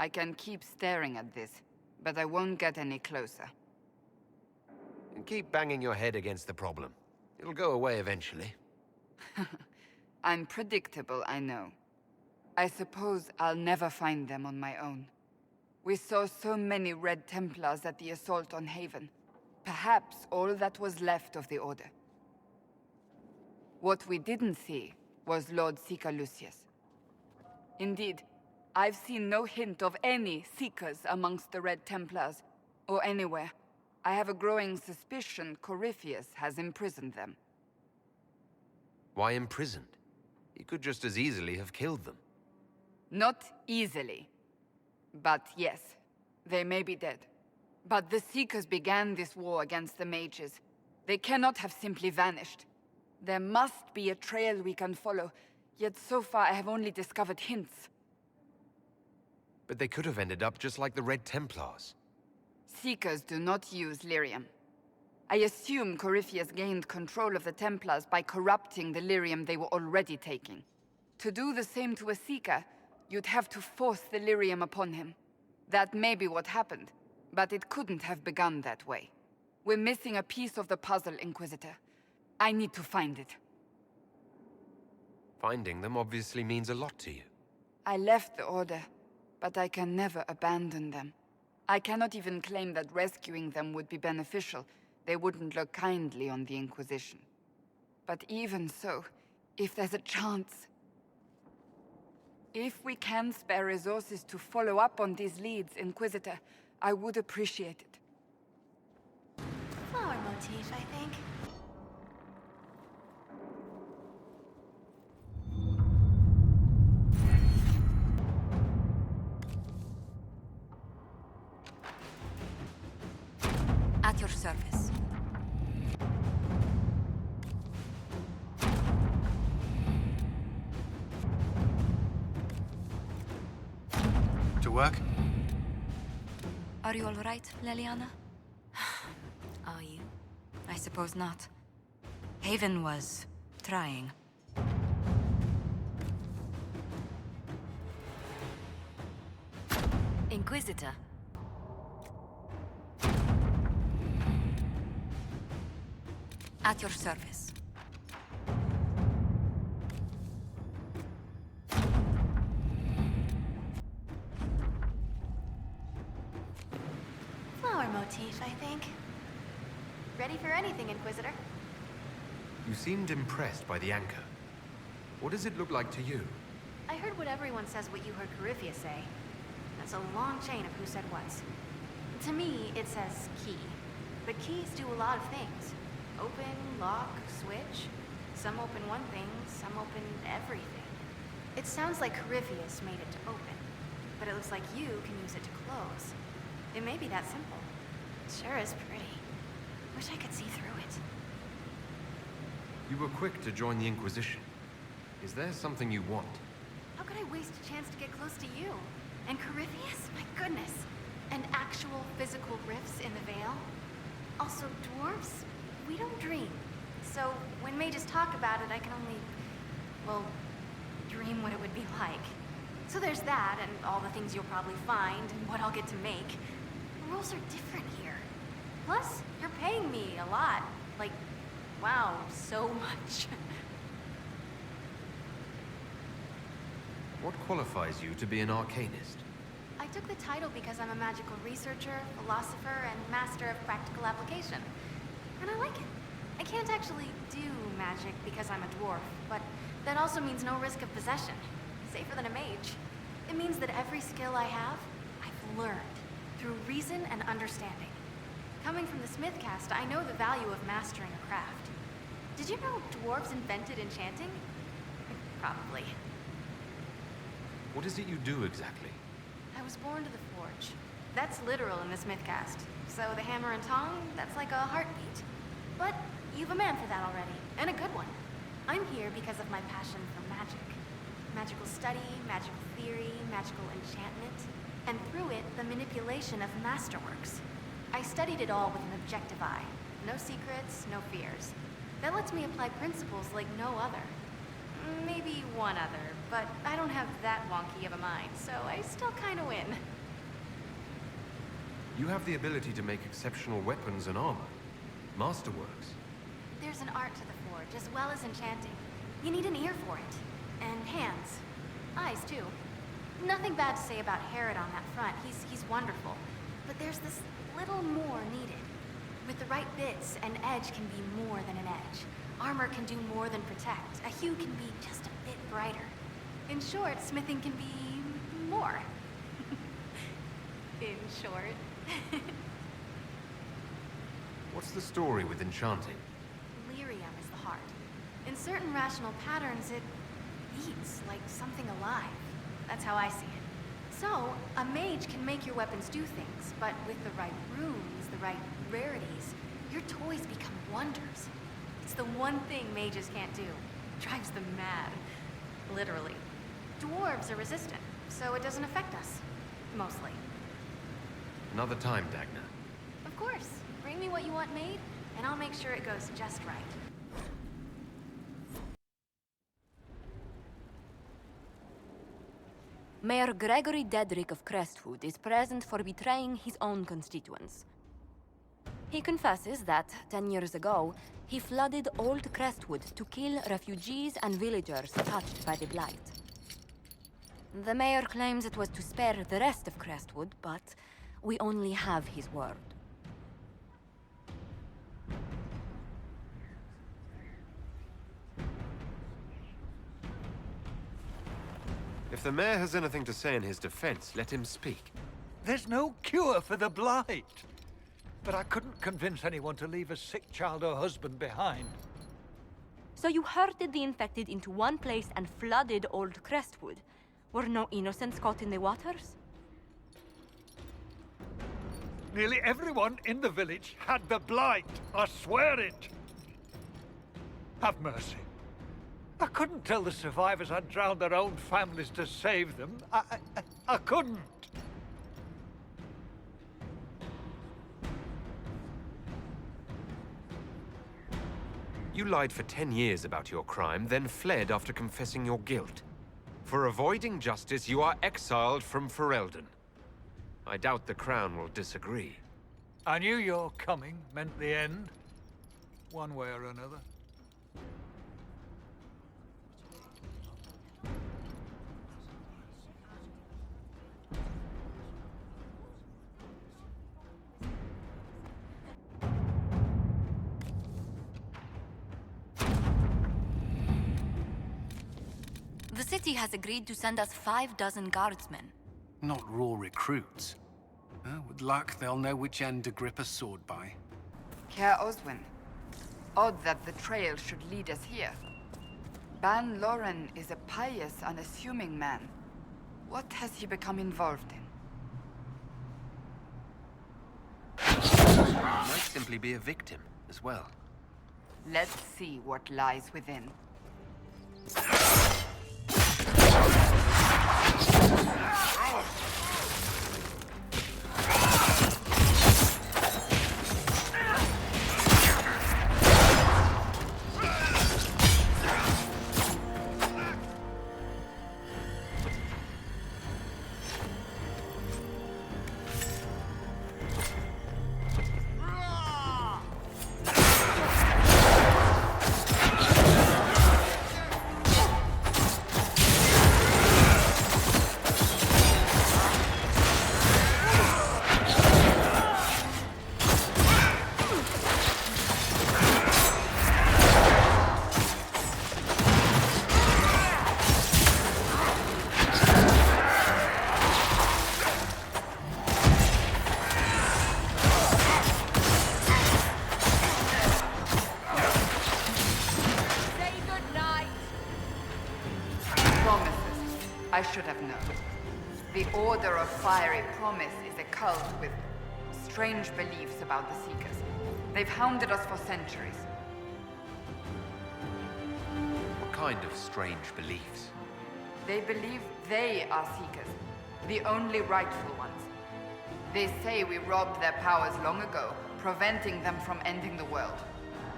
I can keep staring at this, but I won't get any closer. And keep banging your head against the problem. It'll go away eventually. I'm predictable, I know. I suppose I'll never find them on my own. We saw so many Red Templars at the assault on Haven. Perhaps all that was left of the Order. What we didn't see was Lord Seeker Lucius. Indeed, I've seen no hint of any Seekers amongst the Red Templars, or anywhere. I have a growing suspicion Corypheus has imprisoned them. Why imprisoned? He could just as easily have killed them. Not easily. But yes, they may be dead. But the Seekers began this war against the mages. They cannot have simply vanished. There must be a trail we can follow, yet so far I have only discovered hints. But they could have ended up just like the Red Templars. Seekers do not use lyrium. I assume Corypheus gained control of the Templars by corrupting the lyrium they were already taking. To do the same to a Seeker, you'd have to force the lyrium upon him. That may be what happened, but it couldn't have begun that way. We're missing a piece of the puzzle, Inquisitor. I need to find it. Finding them obviously means a lot to you. I left the Order, but I can never abandon them. I cannot even claim that rescuing them would be beneficial. They wouldn't look kindly on the Inquisition. But even so, if there's a chance... If we can spare resources to follow up on these leads, Inquisitor, I would appreciate it. Flower motif, I think. At your service. To work? Are you all right, Leliana? Are you? I suppose not. Haven was trying. Inquisitor. At your service. Flower motif, I think. Ready for anything, Inquisitor. You seemed impressed by the anchor. What does it look like to you? I heard what everyone says what you heard Corypheus say. That's a long chain of who said what. To me, it says key. But keys do a lot of things. Open, lock, switch. Some open one thing, some open everything. It sounds like Corypheus made it to open, but it looks like you can use it to close. It may be that simple. It sure is pretty. Wish I could see through it. You were quick to join the Inquisition. Is there something you want? How could I waste a chance to get close to you? And Corypheus? My goodness. And actual physical rifts in the Veil? Also, dwarves? We don't dream. So, when mages talk about it, I can only, well, dream what it would be like. So there's that, and all the things you'll probably find, and what I'll get to make. The rules are different here. Plus, you're paying me a lot. Like, wow, so much. What qualifies you to be an arcanist? I took the title because I'm a magical researcher, philosopher, and master of practical application. And I like it. I can't actually do magic because I'm a dwarf, but that also means no risk of possession. Safer than a mage. It means that every skill I have, I've learned through reason and understanding. Coming from the Smith caste, I know the value of mastering a craft. Did you know dwarves invented enchanting? Probably. What is it you do exactly? I was born to the forge. That's literal in the Smith caste. So the hammer and tong, that's like a heartbeat. But you've a man for that already, and a good one. I'm here because of my passion for magic. Magical study, magical theory, magical enchantment, and through it, the manipulation of masterworks. I studied it all with an objective eye. No secrets, no fears. That lets me apply principles like no other. maybe one other, but I don't have that wonky of a mind, so I still kind of win. You have the ability to make exceptional weapons and armor. Masterworks. There's an art to the forge, as well as enchanting. You need an ear for it. And hands. Eyes, too. Nothing bad to say about Herod on that front. He's wonderful. But there's this little more needed. With the right bits, an edge can be more than an edge. Armor can do more than protect. A hue can be just a bit brighter. In short, smithing can be more. In short. What's the story with enchanting? Lyrium is the heart. In certain rational patterns, it beats like something alive. That's how I see it. So, a mage can make your weapons do things, but with the right runes, the right rarities, your toys become wonders. It's the one thing mages can't do. Drives them mad. Literally. Dwarves are resistant, so it doesn't affect us. Mostly. Another time, Dagna. Of course. Bring me what you want made, and I'll make sure it goes just right. Mayor Gregory Dedrick of Crestwood is present for betraying his own constituents. He confesses that, 10 years ago, he flooded Old Crestwood to kill refugees and villagers touched by the Blight. The mayor claims it was to spare the rest of Crestwood, but we only have his word. If the mayor has anything to say in his defense, let him speak. There's no cure for the Blight. But I couldn't convince anyone to leave a sick child or husband behind. So you herded the infected into one place and flooded Old Crestwood. Were no innocents caught in the waters? Nearly everyone in the village had the Blight. I swear it. Have mercy. I couldn't tell the survivors I'd drowned their own families to save them. I couldn't. You lied for 10 years about your crime, then fled after confessing your guilt. For avoiding justice, you are exiled from Ferelden. I doubt the Crown will disagree. I knew your coming meant the end, one way or another. The city has agreed to send us 5 dozen guardsmen. Not raw recruits. With luck, they'll know which end to grip a sword by. Care Oswin. Odd that the trail should lead us here. Ban Loren is a pious, unassuming man. What has he become involved in? Might simply be a victim as well. Let's see what lies within. I should have known. The Order of Fiery Promise is a cult with strange beliefs about the Seekers. They've hounded us for centuries. What kind of strange beliefs? They believe they are Seekers, the only rightful ones. They say we robbed their powers long ago, preventing them from ending the world.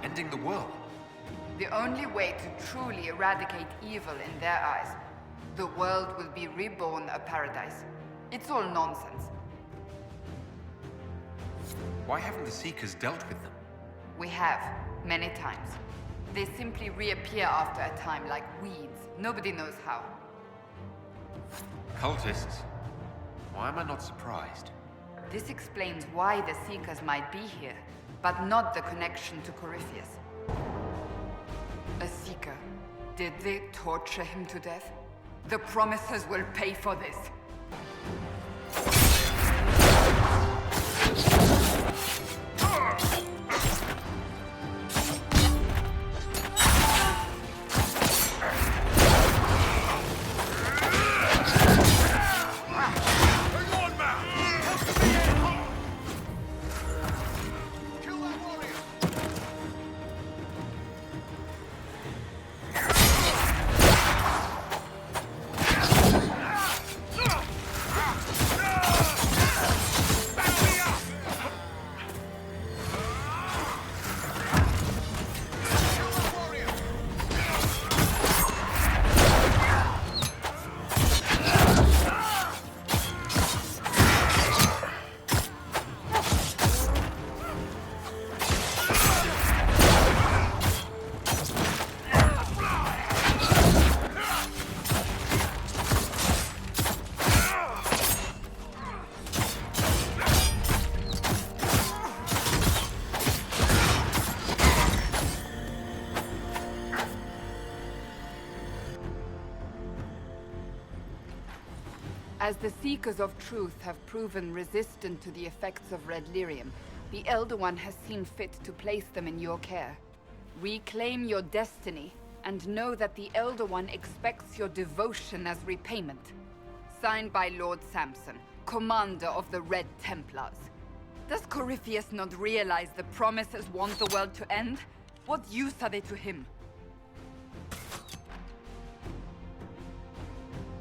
Ending the world? The only way to truly eradicate evil in their eyes, the world will be reborn a paradise. It's all nonsense. Why haven't the Seekers dealt with them? We have, many times. They simply reappear after a time like weeds. Nobody knows how. Cultists? Why am I not surprised? This explains why the Seekers might be here, but not the connection to Corypheus. A Seeker. Did they torture him to death? The Promisers will pay for this. As the Seekers of Truth have proven resistant to the effects of red lyrium, the Elder One has seen fit to place them in your care. Reclaim your destiny, and know that the Elder One expects your devotion as repayment. Signed by Lord Samson, Commander of the Red Templars. Does Corypheus not realize the Promisers want the world to end? What use are they to him?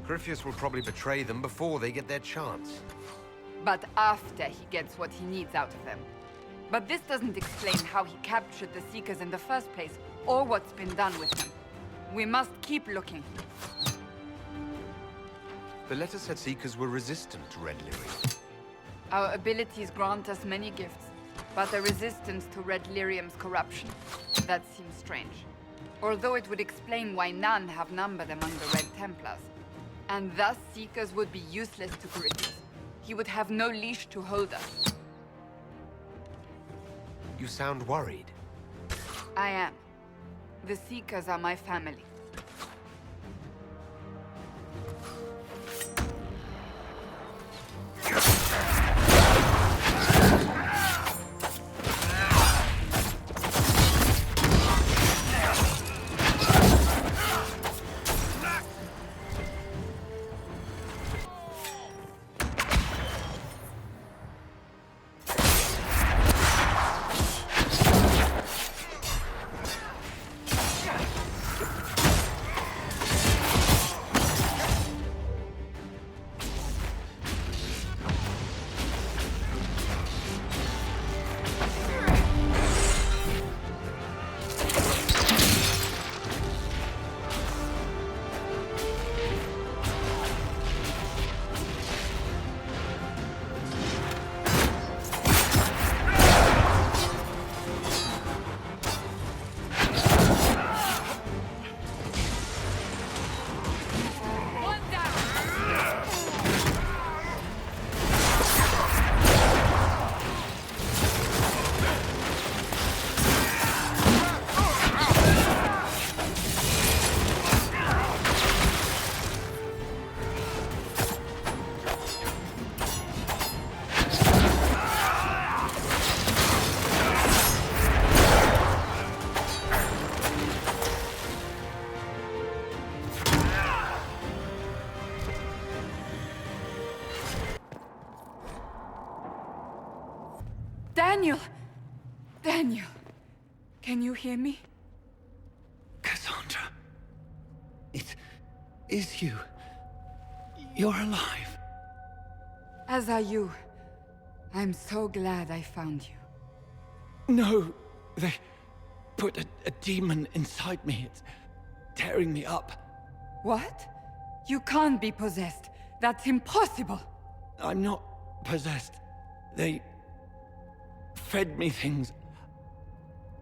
Corypheus will probably betray them before they get their chance. But after he gets what he needs out of them. But this doesn't explain how he captured the Seekers in the first place, or what's been done with them. We must keep looking. The letter said Seekers were resistant to red lyrium. Our abilities grant us many gifts, but a resistance to red lyrium's corruption. That seems strange. Although it would explain why none have numbered among the Red Templars. And thus Seekers would be useless to Corypheus. He would have no leash to hold us. You sound worried. I am. The Seekers are my family. Daniel! Daniel! Can you hear me? Cassandra. It is you. You're alive. As are you. I'm so glad I found you. No, they put a demon inside me. It's tearing me up. What? You can't be possessed. That's impossible. I'm not possessed. They fed me things.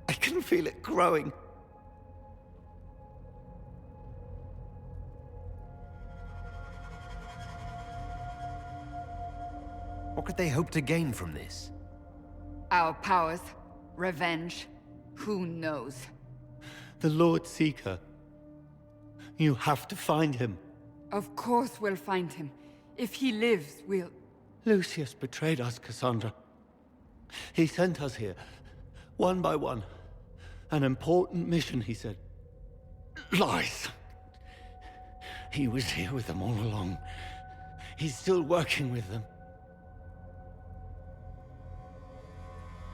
I can feel it growing. What could they hope to gain from this? Our powers, revenge, who knows? The Lord Seeker. You have to find him. Of course we'll find him. If he lives, we'll... Lucius betrayed us, Cassandra. He sent us here, one by one. An important mission, he said. Lies. He was here with them all along. He's still working with them.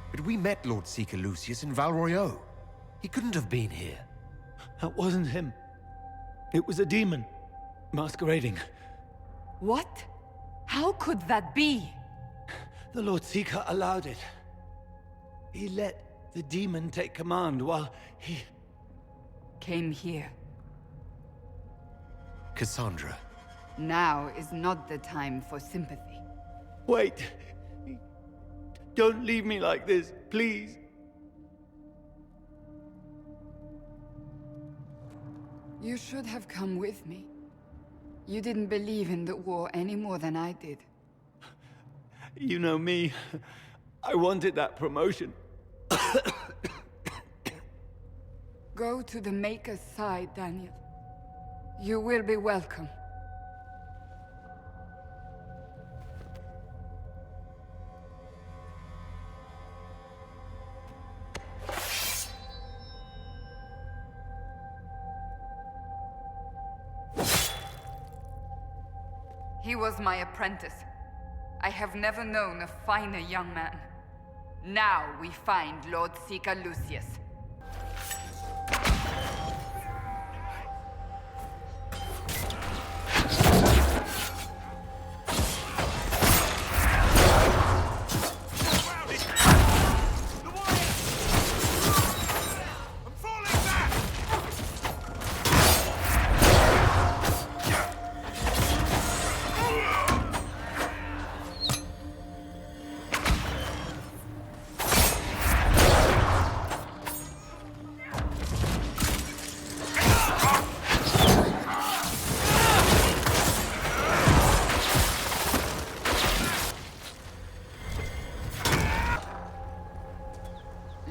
But we met Lord Seeker Lucius in Val Royeaux. He couldn't have been here. That wasn't him. It was a demon, masquerading. What? How could that be? The Lord Seeker allowed it. He let the demon take command while he... Came here. Cassandra. Now is not the time for sympathy. Wait! Don't leave me like this, please. You should have come with me. You didn't believe in the war any more than I did. You know me. I wanted that promotion. Go to the Maker's side, Daniel. You will be welcome. He was my apprentice. I have never known a finer young man. Now we find Lord Seeker Lucius.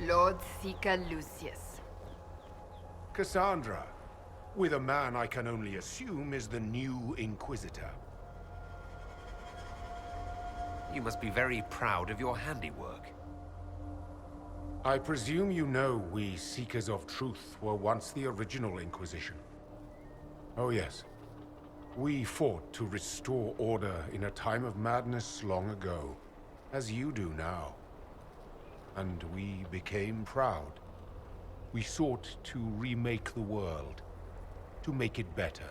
Lord Seeker Lucius. Cassandra, with a man I can only assume is the new Inquisitor. You must be very proud of your handiwork. I presume you know we Seekers of Truth were once the original Inquisition. Oh yes. We fought to restore order in a time of madness long ago, as you do now. And we became proud. We sought to remake the world, to make it better.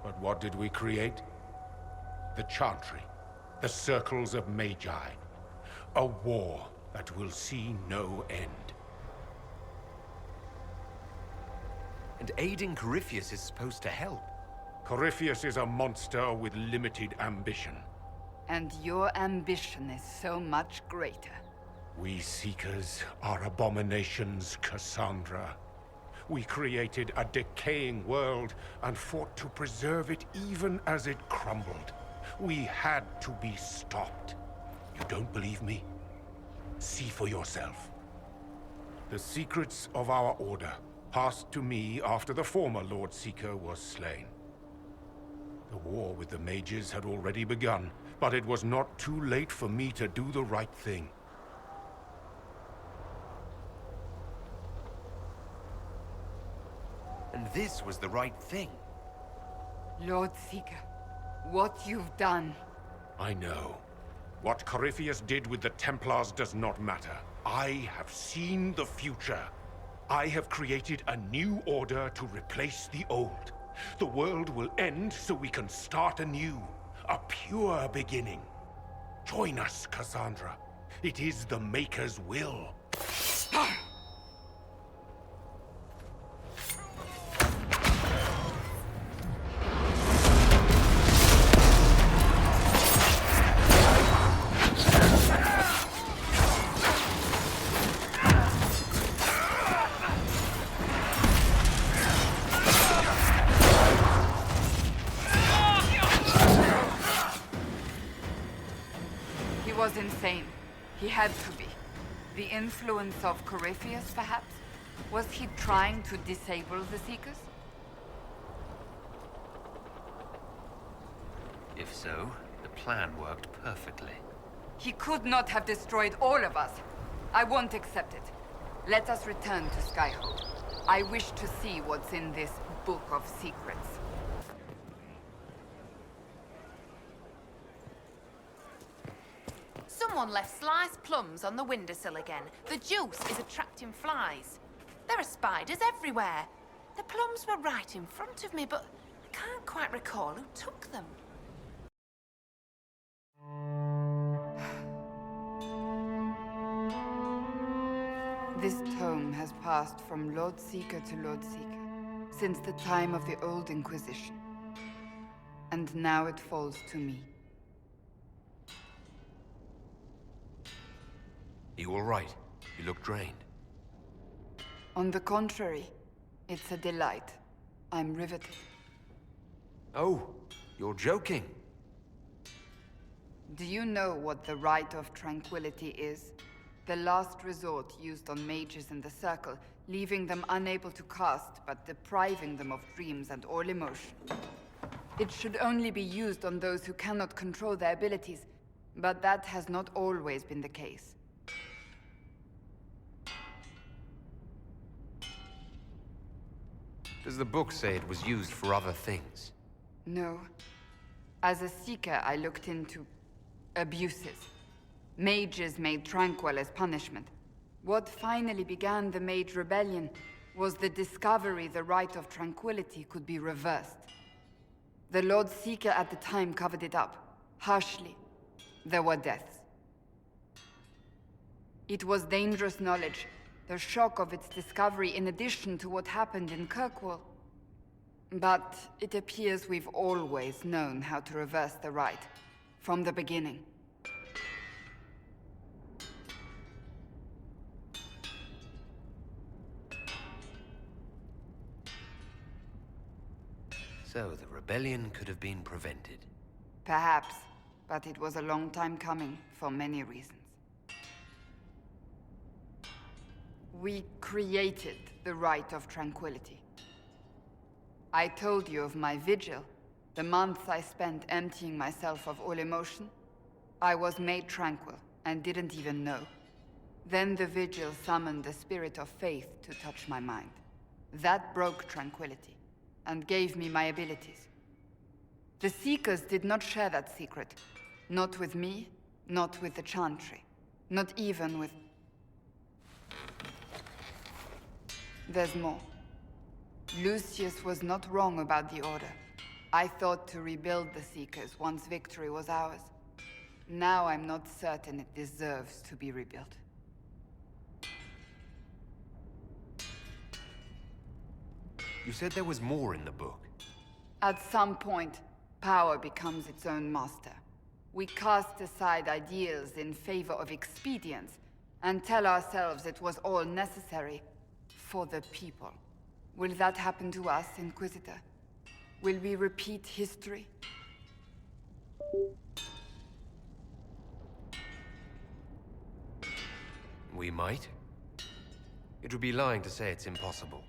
But what did we create? The Chantry, the Circles of Magi. A war that will see no end. And aiding Corypheus is supposed to help. Corypheus is a monster with limited ambition. And your ambition is so much greater. We Seekers are abominations, Cassandra. We created a decaying world and fought to preserve it even as it crumbled. We had to be stopped. You don't believe me? See for yourself. The secrets of our order passed to me after the former Lord Seeker was slain. The war with the mages had already begun, but it was not too late for me to do the right thing. And this was the right thing. Lord Seeker, what you've done... I know. What Corypheus did with the Templars does not matter. I have seen the future. I have created a new order to replace the old. The world will end so we can start anew. A pure beginning. Join us, Cassandra. It is the Maker's will. was insane. He had to be. The influence of Corypheus, perhaps? Was he trying to disable the Seekers? If so, the plan worked perfectly. He could not have destroyed all of us. I won't accept it. Let us return to Skyhold. I wish to see what's in this Book of Secrets. Someone left sliced plums on the windowsill again. The juice is attracting flies. There are spiders everywhere. The plums were right in front of me, but I can't quite recall who took them. This tome has passed from Lord Seeker to Lord Seeker since the time of the Old Inquisition. And now it falls to me. You all right? You look drained. On the contrary, it's a delight. I'm riveted. Oh, you're joking. Do you know what the Rite of Tranquility is? The last resort used on mages in the Circle, leaving them unable to cast, but depriving them of dreams and all emotion. It should only be used on those who cannot control their abilities, but that has not always been the case. Does the book say it was used for other things? No. As a Seeker, I looked into abuses. Mages made Tranquil as punishment. What finally began the Mage Rebellion was the discovery the Rite of Tranquility could be reversed. The Lord Seeker at the time covered it up, harshly. There were deaths. It was dangerous knowledge, the shock of its discovery in addition to what happened in Kirkwall. But it appears we've always known how to reverse the Rite, from the beginning. So the rebellion could have been prevented. Perhaps, but it was a long time coming, for many reasons. We created the Rite of Tranquility. I told you of my vigil, the months I spent emptying myself of all emotion. I was made tranquil, and didn't even know. Then the vigil summoned the spirit of faith to touch my mind. That broke tranquility, and gave me my abilities. The Seekers did not share that secret. Not with me, not with the Chantry, not even with... There's more. Lucius was not wrong about the Order. I thought to rebuild the Seekers once victory was ours. Now I'm not certain it deserves to be rebuilt. You said there was more in the book. At some point, power becomes its own master. We cast aside ideals in favor of expedience, and tell ourselves it was all necessary for the people. Will that happen to us, Inquisitor? Will we repeat history? We might. It would be lying to say it's impossible.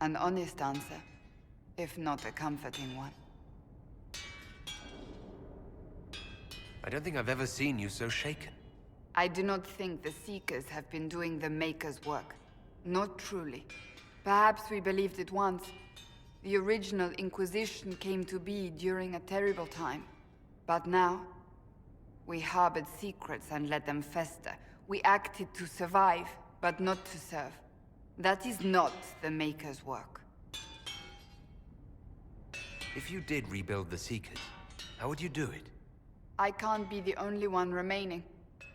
An honest answer, if not a comforting one. I don't think I've ever seen you so shaken. I do not think the Seekers have been doing the Maker's work. Not truly. Perhaps we believed it once. The original Inquisition came to be during a terrible time. But now, we harbored secrets and let them fester. We acted to survive, but not to serve. That is not the Maker's work. If you did rebuild the Seekers, how would you do it? I can't be the only one remaining.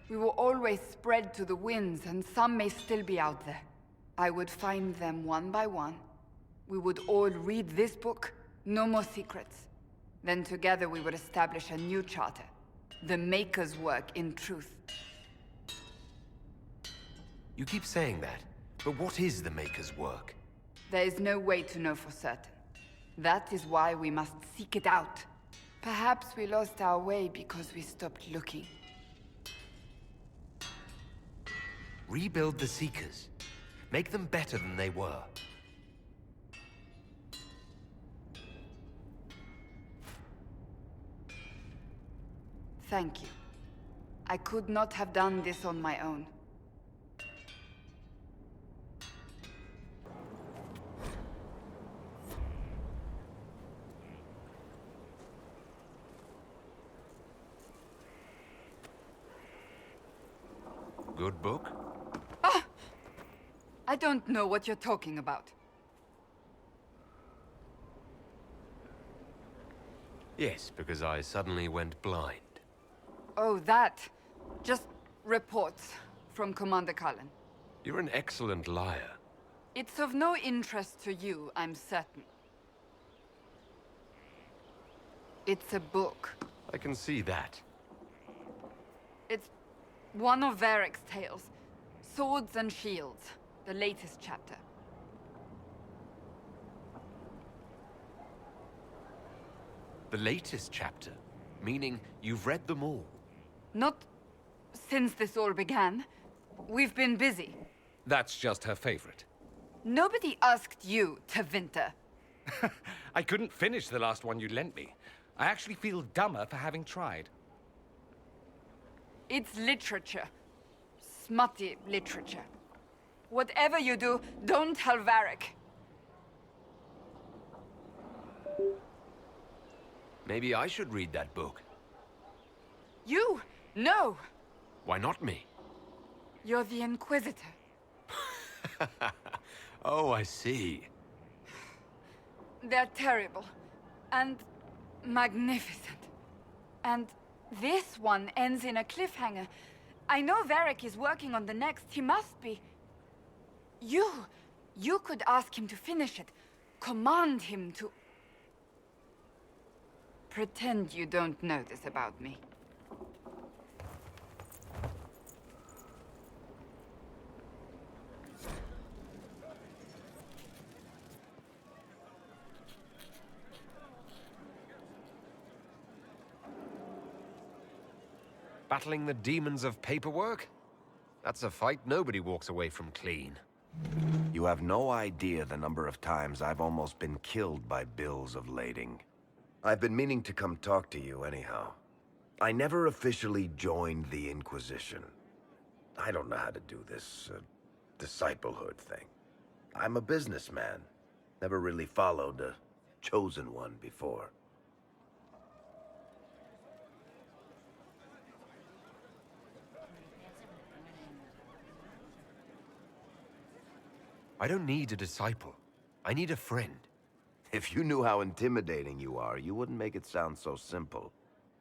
We were always spread to the winds, and some may still be out there. I would find them one by one. We would all read this book, no more secrets. Then together we would establish a new charter. The Maker's work in truth. You keep saying that, but what is the Maker's work? There is no way to know for certain. That is why we must seek it out. Perhaps we lost our way because we stopped looking. Rebuild the Seekers. Make them better than they were. Thank you. I could not have done this on my own. Good book? I don't know what you're talking about. Yes, because I suddenly went blind. Oh, that. Just reports from Commander Cullen. You're an excellent liar. It's of no interest to you, I'm certain. It's a book. I can see that. It's one of Varric's tales. Swords and Shields, the latest chapter. The latest chapter? Meaning you've read them all? Not since this all began. We've been busy. That's just her favorite. Nobody asked you to winter. I couldn't finish the last one you lent me. I actually feel dumber for having tried. It's literature. Smutty literature. Whatever you do, don't tell Varric. Maybe I should read that book. You? No! Why not me? You're the Inquisitor. Oh, I see. They're terrible. And magnificent. And this one ends in a cliffhanger. I know Varric is working on the next. He must be. You could ask him to finish it. Command him to... Pretend you don't know this about me. Battling the demons of paperwork? That's a fight nobody walks away from clean. You have no idea the number of times I've almost been killed by bills of lading. I've been meaning to come talk to you anyhow. I never officially joined the Inquisition. I don't know how to do this, disciplehood thing. I'm a businessman. Never really followed a chosen one before. I don't need a disciple. I need a friend. If you knew how intimidating you are, you wouldn't make it sound so simple.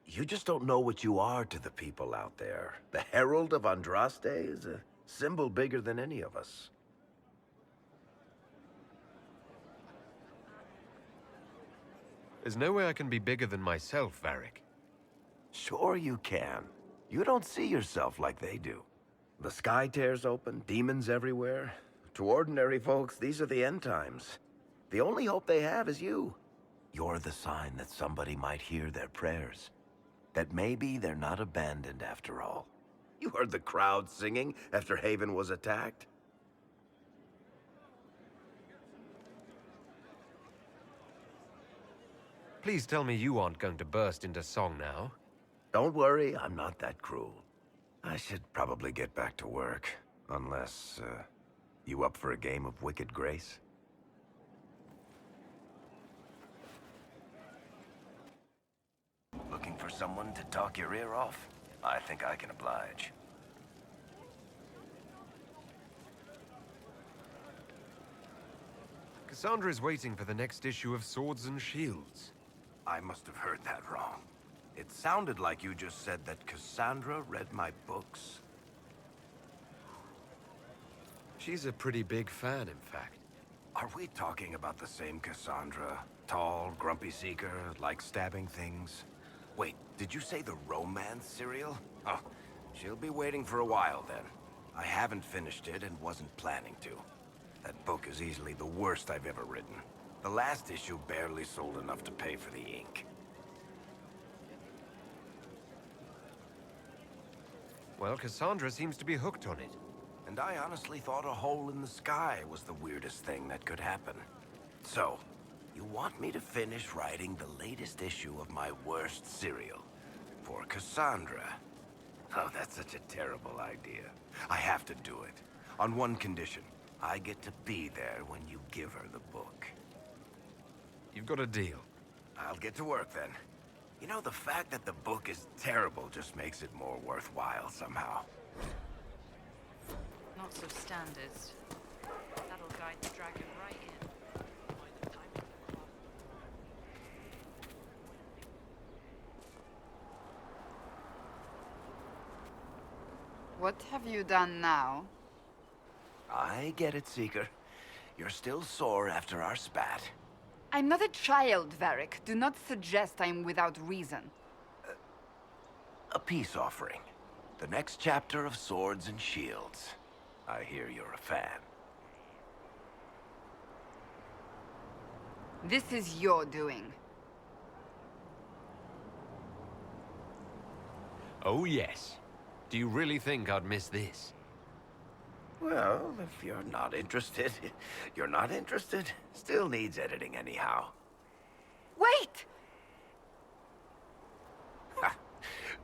You just don't know what you are to the people out there. The Herald of Andraste is a symbol bigger than any of us. There's no way I can be bigger than myself, Varric. Sure you can. You don't see yourself like they do. The sky tears open, demons everywhere. To ordinary folks, these are the end times. The only hope they have is you. You're the sign that somebody might hear their prayers. That maybe they're not abandoned after all. You heard the crowd singing after Haven was attacked? Please tell me you aren't going to burst into song now. Don't worry, I'm not that cruel. I should probably get back to work. Unless, you up for a game of Wicked Grace? Looking for someone to talk your ear off? I think I can oblige. Cassandra is waiting for the next issue of Swords and Shields. I must have heard that wrong. It sounded like you just said that Cassandra read my books. She's a pretty big fan, in fact. Are we talking about the same Cassandra? Tall, grumpy seeker, like stabbing things? Wait, did you say the romance serial? Oh, she'll be waiting for a while then. I haven't finished it and wasn't planning to. That book is easily the worst I've ever written. The last issue barely sold enough to pay for the ink. Well, Cassandra seems to be hooked on it. And I honestly thought a hole in the sky was the weirdest thing that could happen. So, you want me to finish writing the latest issue of my worst serial for Cassandra? Oh, that's such a terrible idea. I have to do it. On one condition. I get to be there when you give her the book. You've got a deal. I'll get to work then. You know, the fact that the book is terrible just makes it more worthwhile somehow. Lots of standards. That'll guide the dragon right in. What have you done now? I get it, Seeker. You're still sore after our spat. I'm not a child, Varric. Do not suggest I am without reason. A peace offering. The next chapter of Swords and Shields. I hear you're a fan. This is your doing. Oh, yes. Do you really think I'd miss this? Well, if you're not interested, you're not interested. Still needs editing anyhow. Wait!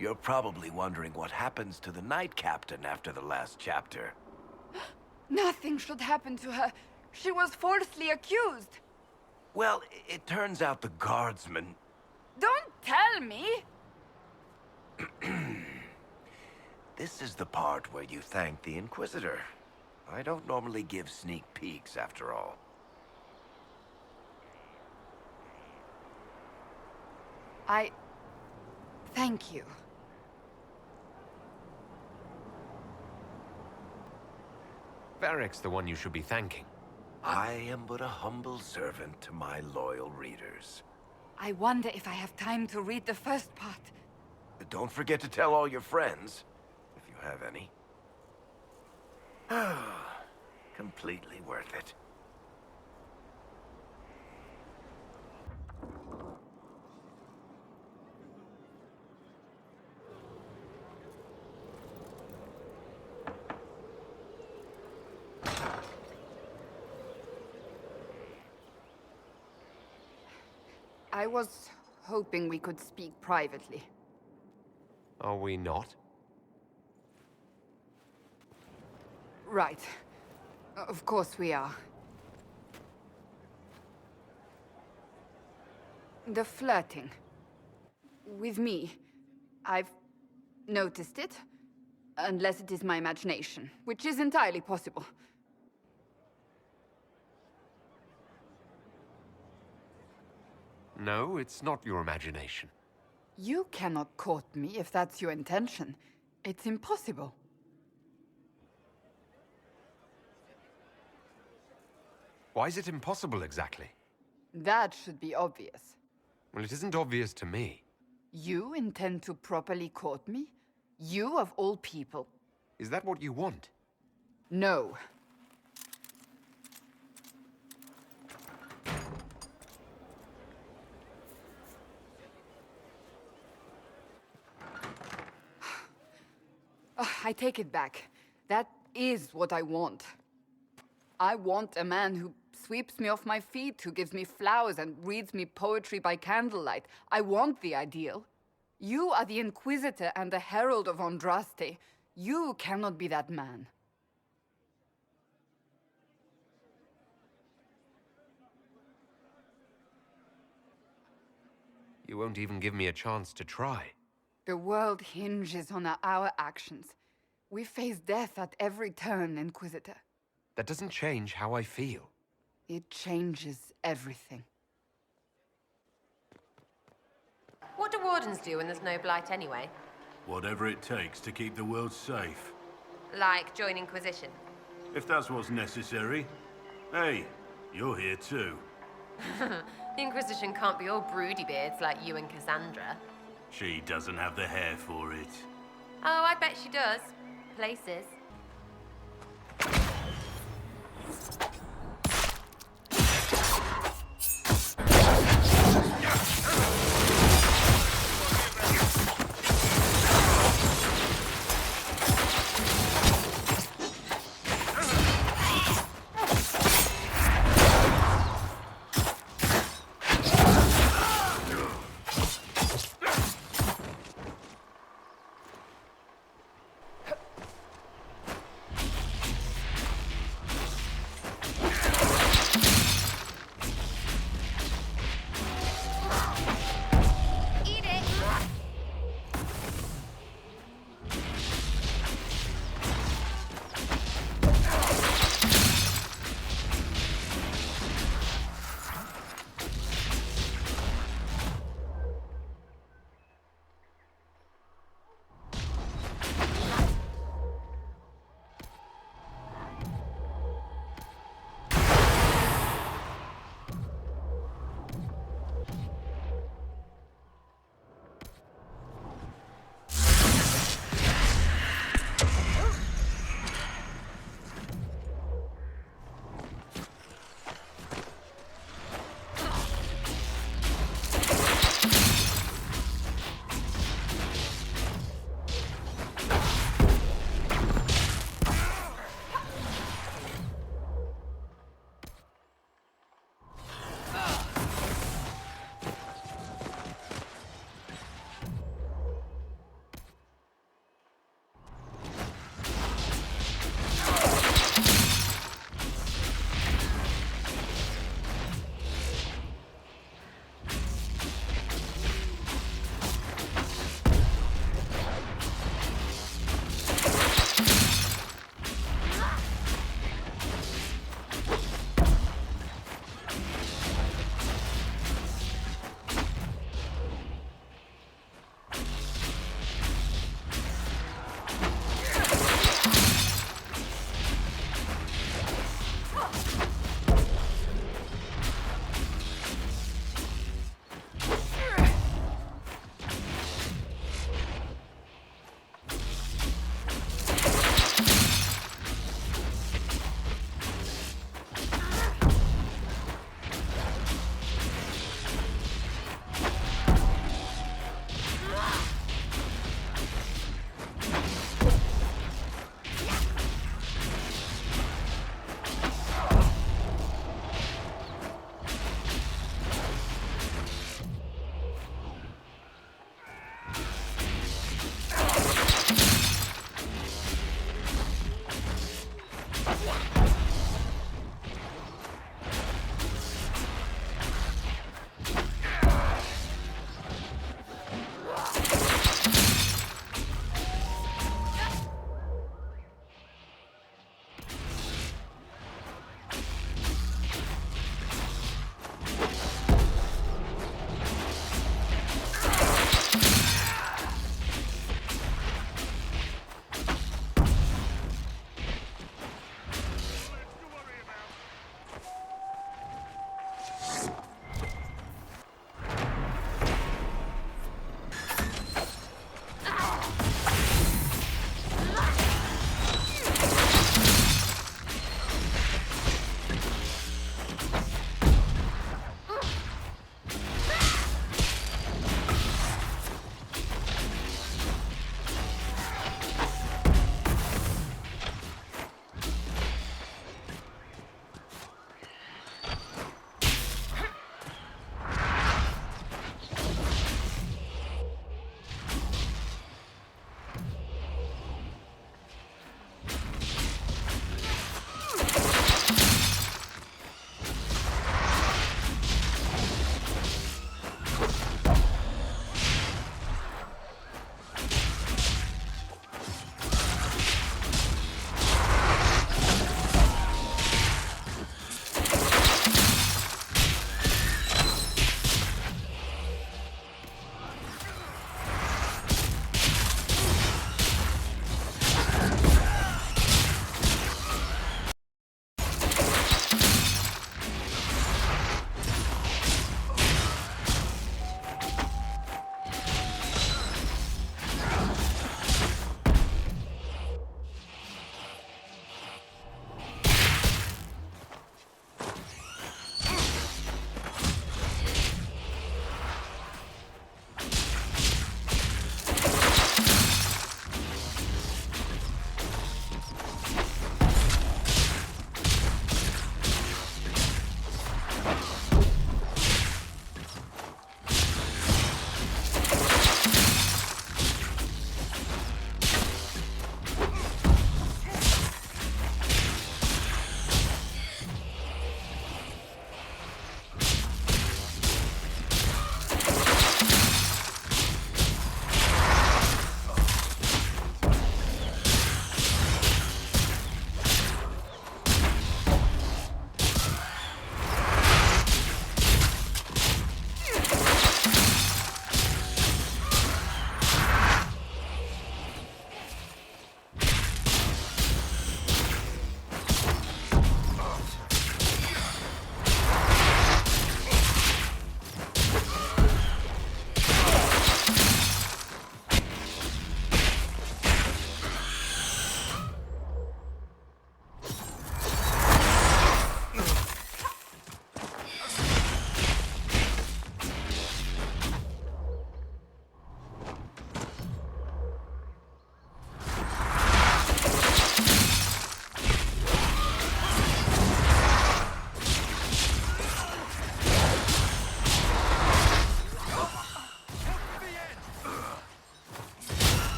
You're probably wondering what happens to the Knight Captain after the last chapter. Nothing should happen to her. She was falsely accused. Well, it turns out the guardsman... Don't tell me! This is the part where you thank the Inquisitor. I don't normally give sneak peeks, after all. Thank you. Varric's the one you should be thanking. I am but a humble servant to my loyal readers. I wonder if I have time to read the first part. Don't forget to tell all your friends, if you have any. Completely worth it. I was hoping we could speak privately. Are we not? Right. Of course we are. The flirting. With me. I've noticed it. Unless it is my imagination, which is entirely possible. No, it's not your imagination. You cannot court me if that's your intention. It's impossible. Why is it impossible exactly? That should be obvious. Well, it isn't obvious to me. You intend to properly court me? You of all people? Is that what you want? No. I take it back. That is what I want. I want a man who sweeps me off my feet, who gives me flowers and reads me poetry by candlelight. I want the ideal. You are the Inquisitor and the Herald of Andraste. You cannot be that man. You won't even give me a chance to try. The world hinges on our actions. We face death at every turn, Inquisitor. That doesn't change how I feel. It changes everything. What do wardens do when there's no blight anyway? Whatever it takes to keep the world safe. Like join Inquisition? If that's what's necessary. Hey, you're here too. The Inquisition can't be all broody beards like you and Cassandra. She doesn't have the hair for it. Oh, I bet she does. Places.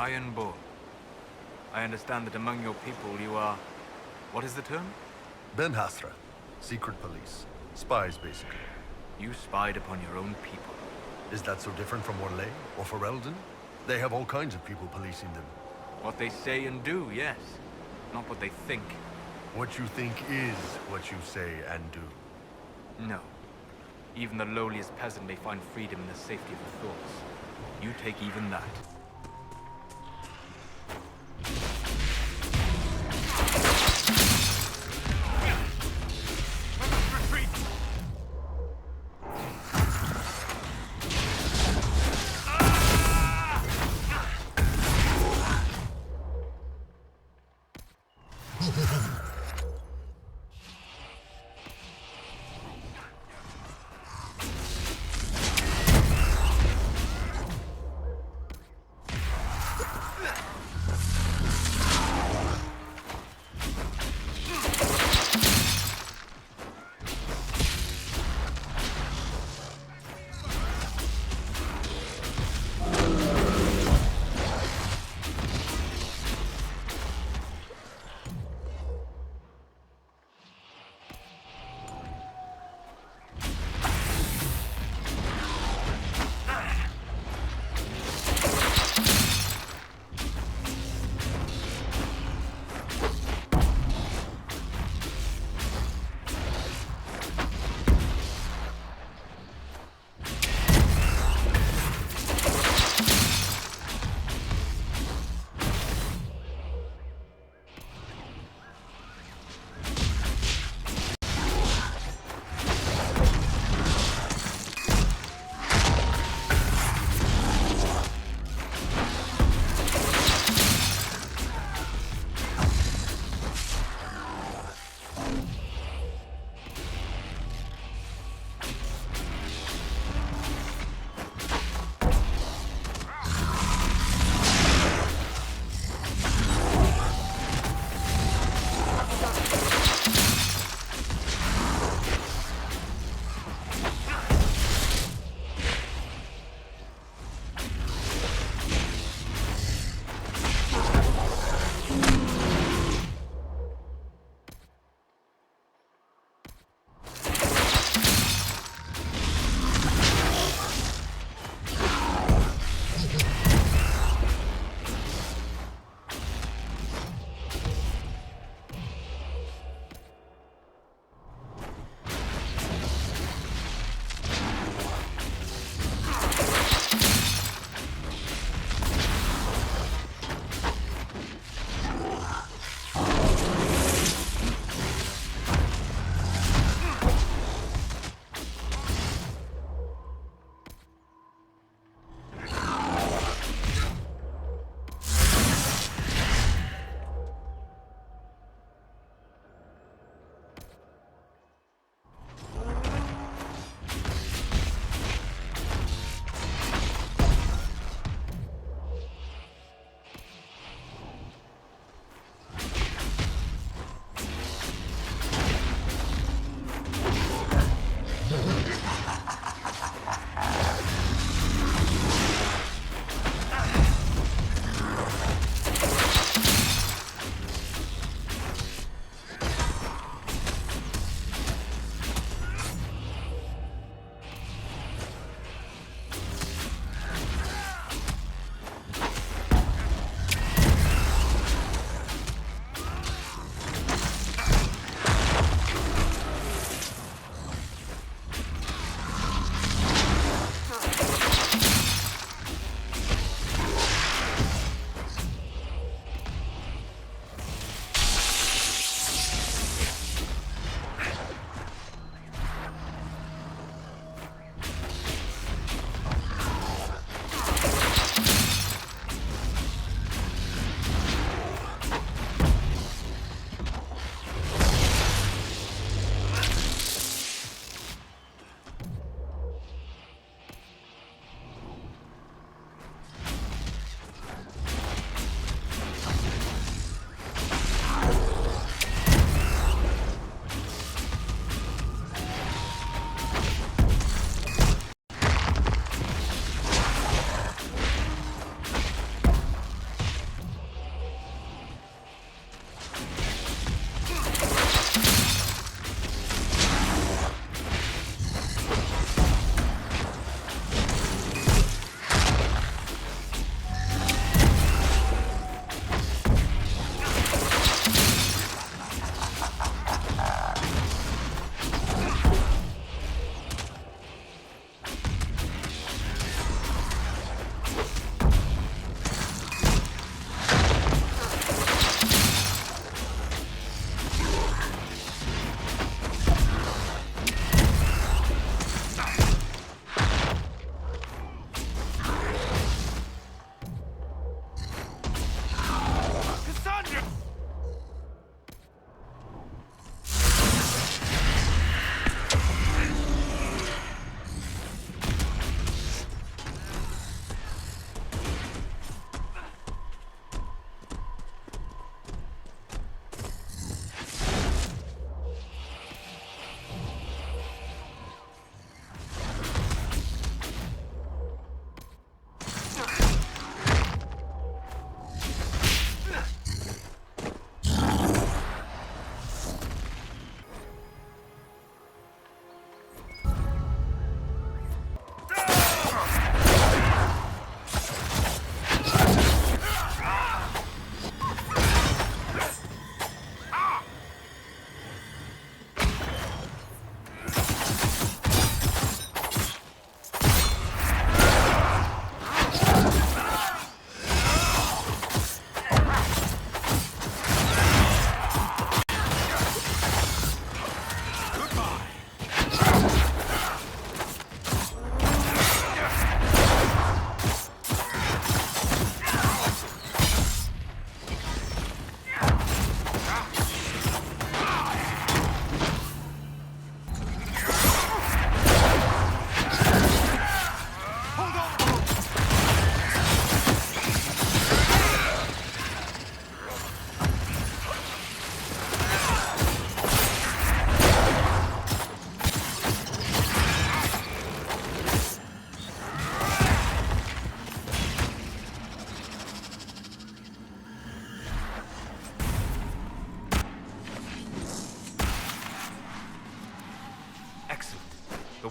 Iron Bull. I understand that among your people you are... What is the term? Ben Hasra. Secret police. Spies, basically. You spied upon your own people. Is that so different from Orlais or Ferelden? They have all kinds of people policing them. What they say and do, yes. Not what they think. What you think is what you say and do. No. Even the lowliest peasant may find freedom in the safety of her thoughts. You take even that.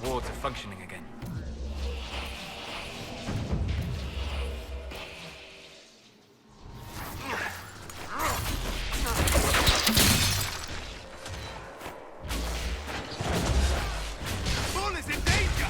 wards are functioning again. Bull is in danger!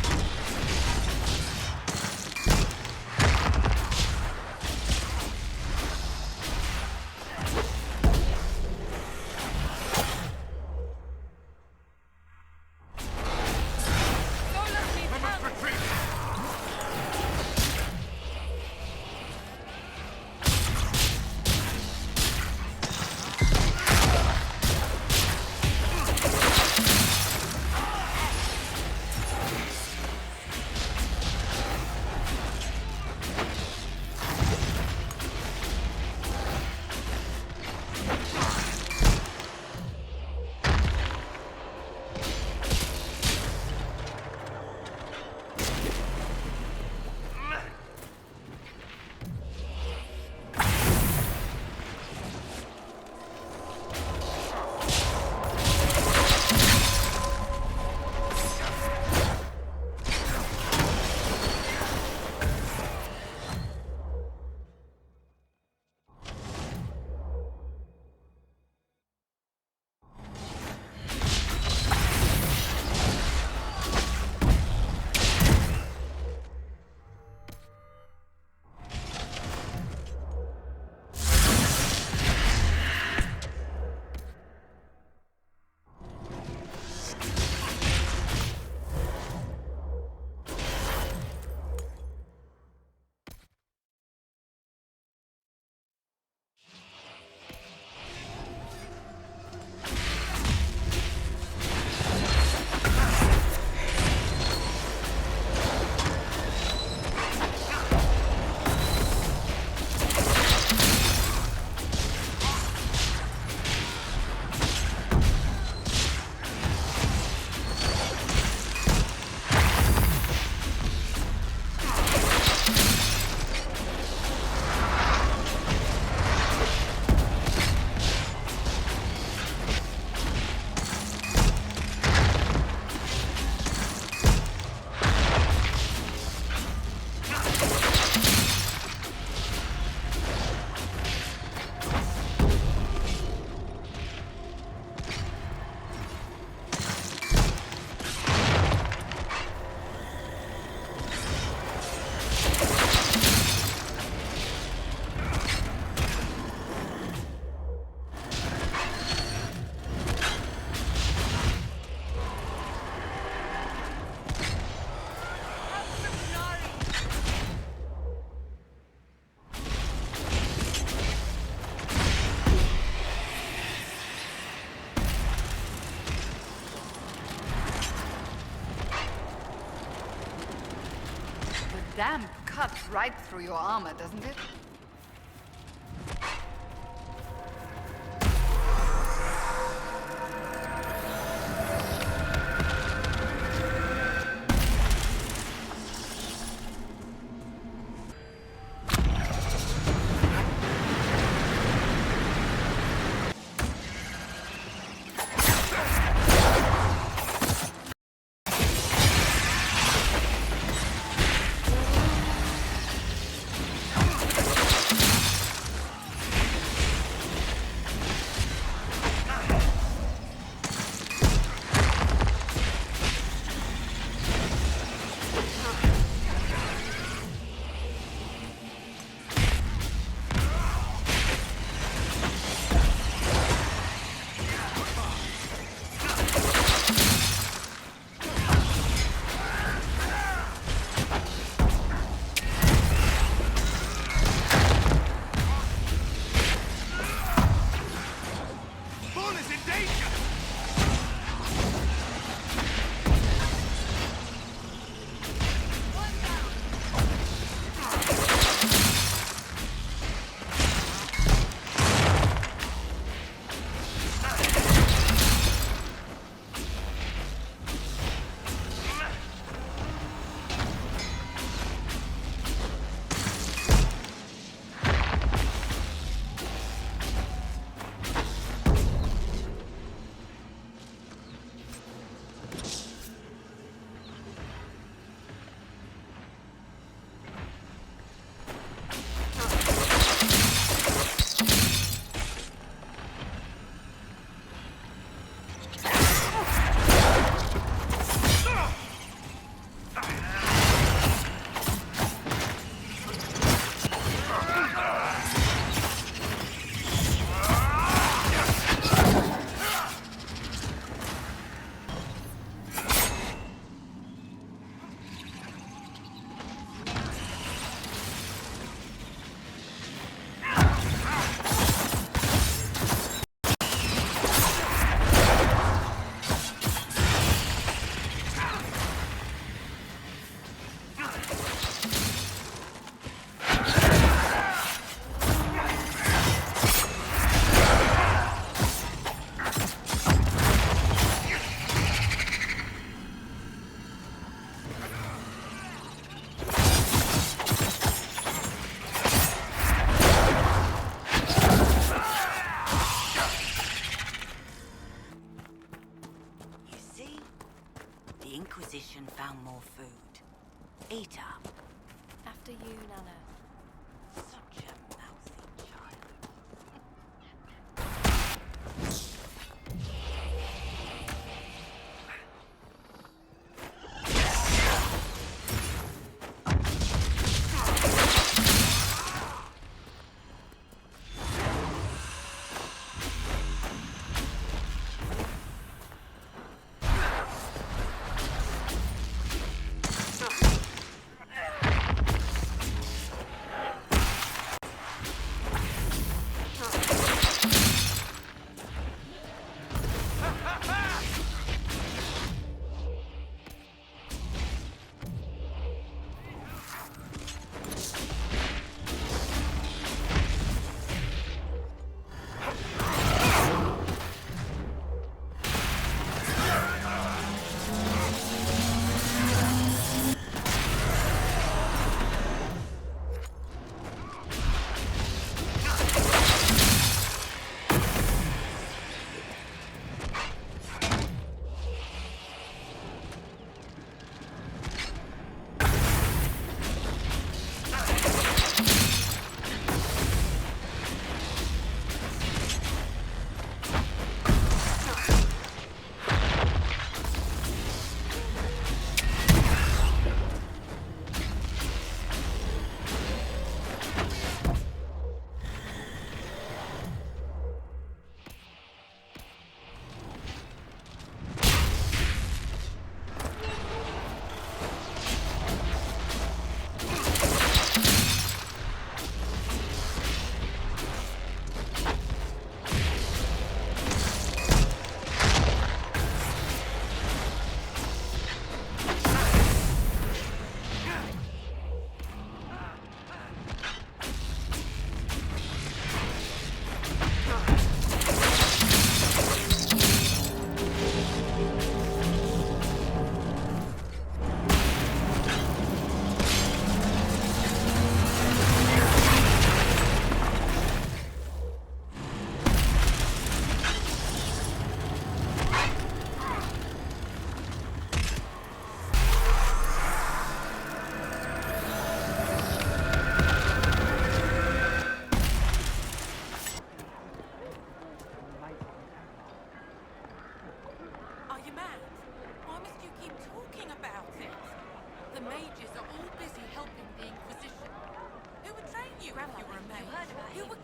Damp cuts right through your armor, doesn't it?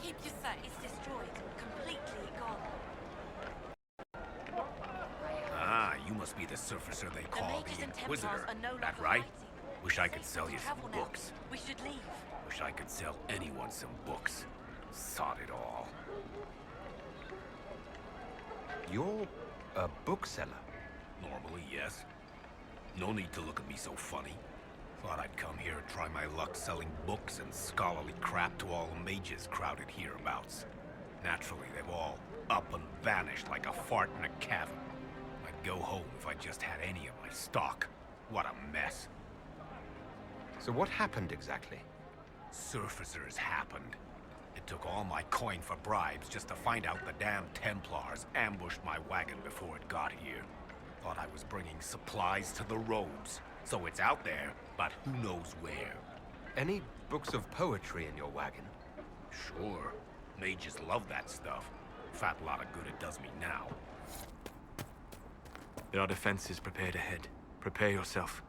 keep you safe. It's destroyed. Completely gone. Ah, you must be the surfacer they call the Inquisitor. That right? Wish I could sell you some books. We should leave. Wish I could sell anyone some books. Sod it all. You're a bookseller? Normally, yes. No need to look at me so funny. Thought I'd come here and try my luck selling books and scholarly crap to all the mages crowded hereabouts. Naturally, they've all up and vanished like a fart in a cavern. I'd go home if I just had any of my stock. What a mess. So what happened exactly? Surfacers happened. It took all my coin for bribes just to find out the damn Templars ambushed my wagon before it got here. Thought I was bringing supplies to the robes. So it's out there, but who knows where. Any books of poetry in your wagon? Sure. Mages love that stuff. Fat lot of good it does me now. There are defenses prepared ahead. Prepare yourself.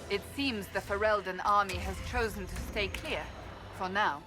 It seems the Ferelden army has chosen to stay clear, for now.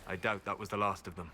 I doubt that was the last of them.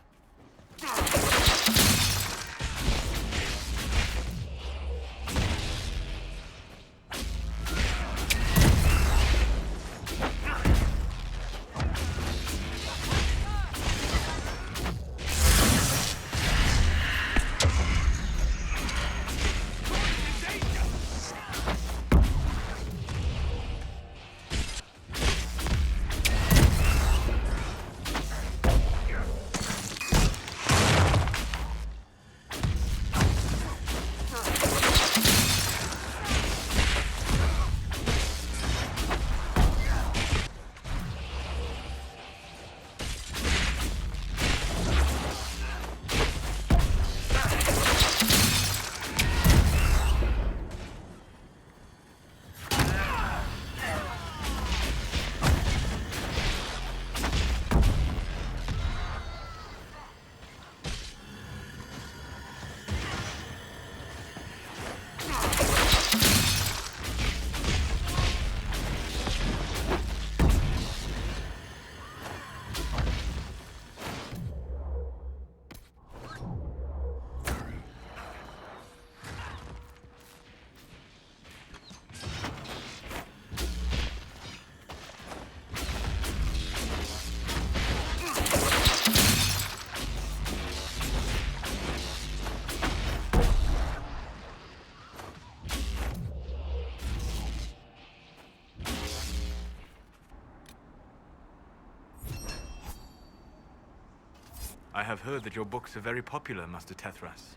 I have heard that your books are very popular, Master Tethras.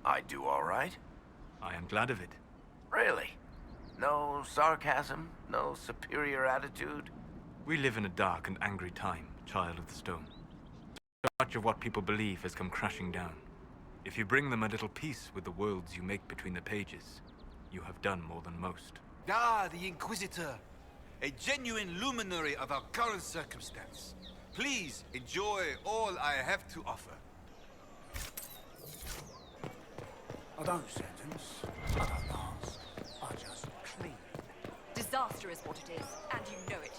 I do all right. I am glad of it. Really? No sarcasm? No superior attitude? We live in a dark and angry time, Child of the Stone. So much of what people believe has come crashing down. If you bring them a little peace with the worlds you make between the pages, you have done more than most. Ah, the Inquisitor! A genuine luminary of our current circumstance. Please enjoy all I have to offer. I don't sentence. I don't ask. I just clean. Disaster is what it is, and you know it.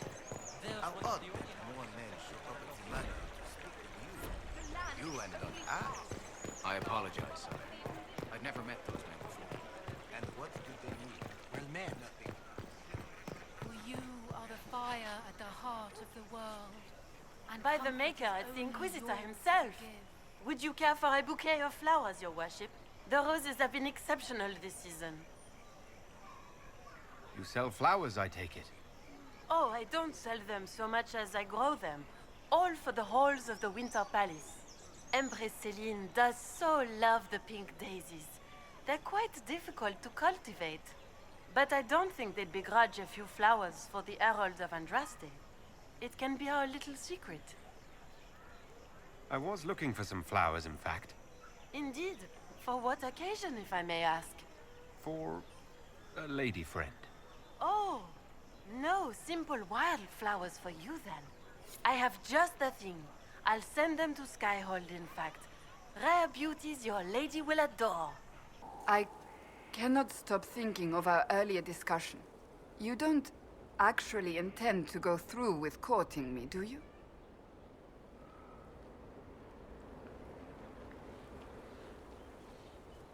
How odd that one man showed up at the manor to speak with you. You ended up out. I apologize, sir. I've never met those men before. And what do they need? Well, men, nothing. For you are the fire at the heart of the world. And By the Maker, it's the Inquisitor himself. Would you care for a bouquet of flowers, your worship? The roses have been exceptional this season. You sell flowers, I take it. Oh, I don't sell them so much as I grow them. All for the halls of the Winter Palace. Empress Celine does so love the pink daisies. They're quite difficult to cultivate. But I don't think they'd begrudge a few flowers for the Herald of Andraste. It can be our little secret. I was looking for some flowers, in fact. Indeed. For what occasion, if I may ask? For a lady friend. Oh, no simple wildflowers for you then. I have just the thing. I'll send them to Skyhold, in fact. Rare beauties your lady will adore. I cannot stop thinking of our earlier discussion. You don't actually intend to go through with courting me, do you?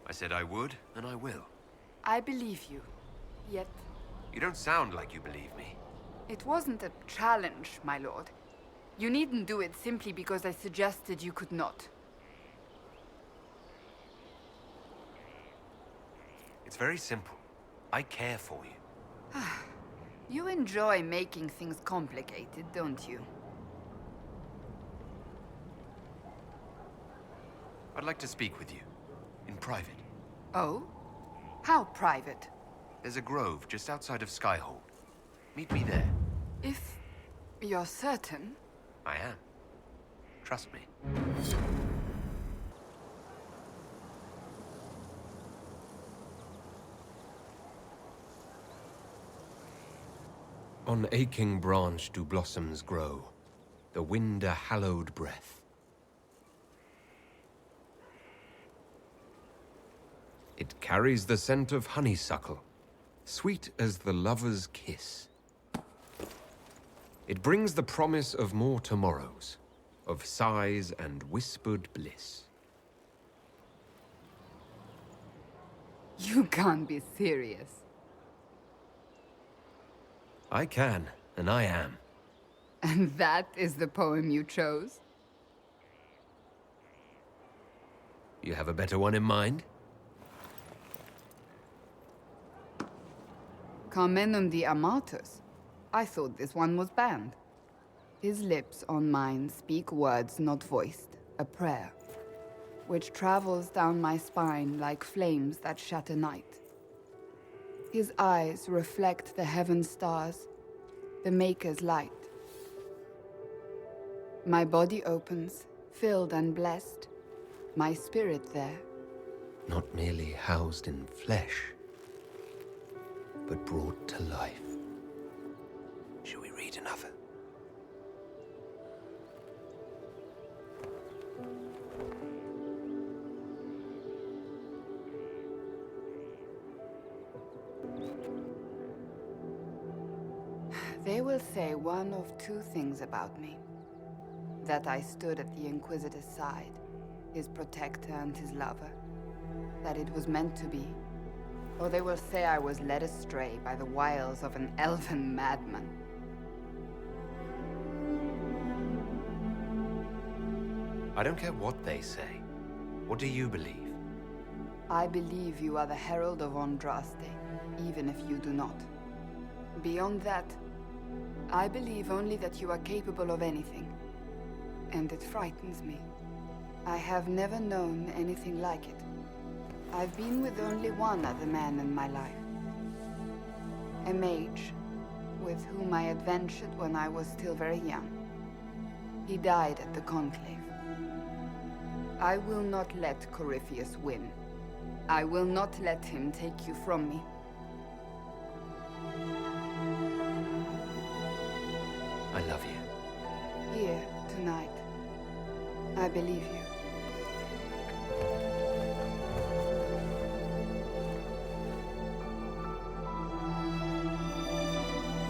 I said I would, and I will. I believe you. Yet, You don't sound like you believe me. it wasn't a challenge, my lord. You needn't do it simply because I suggested you could not. It's very simple. I care for you. You enjoy making things complicated, don't you? I'd like to speak with you. In private. Oh? How private? There's a grove just outside of Skyhold. Meet me there. If you're certain. I am. Trust me. On aching branch do blossoms grow, the wind a hallowed breath. It carries the scent of honeysuckle, sweet as the lover's kiss. It brings the promise of more tomorrows, of sighs and whispered bliss. You can't be serious. I can, and I am. And that is the poem you chose? You have a better one in mind? Carmenum de Amatus. I thought this one was banned. His lips on mine speak words not voiced, a prayer, which travels down my spine like flames that shatter night. His eyes reflect the heaven stars, the Maker's light. My body opens, filled and blessed, my spirit there. Not merely housed in flesh, but brought to life. Shall we read another? They will say one of two things about me. That I stood at the Inquisitor's side, his protector and his lover. That it was meant to be. Or they will say I was led astray by the wiles of an elven madman. I don't care what they say. What do you believe? I believe you are the herald of Andraste, even if you do not. Beyond that, I believe only that you are capable of anything. And it frightens me. I have never known anything like it. I've been with only one other man in my life. A mage, with whom I adventured when I was still very young. He died at the Conclave. I will not let Corypheus win. I will not let him take you from me. I love you. Here, tonight. I believe you.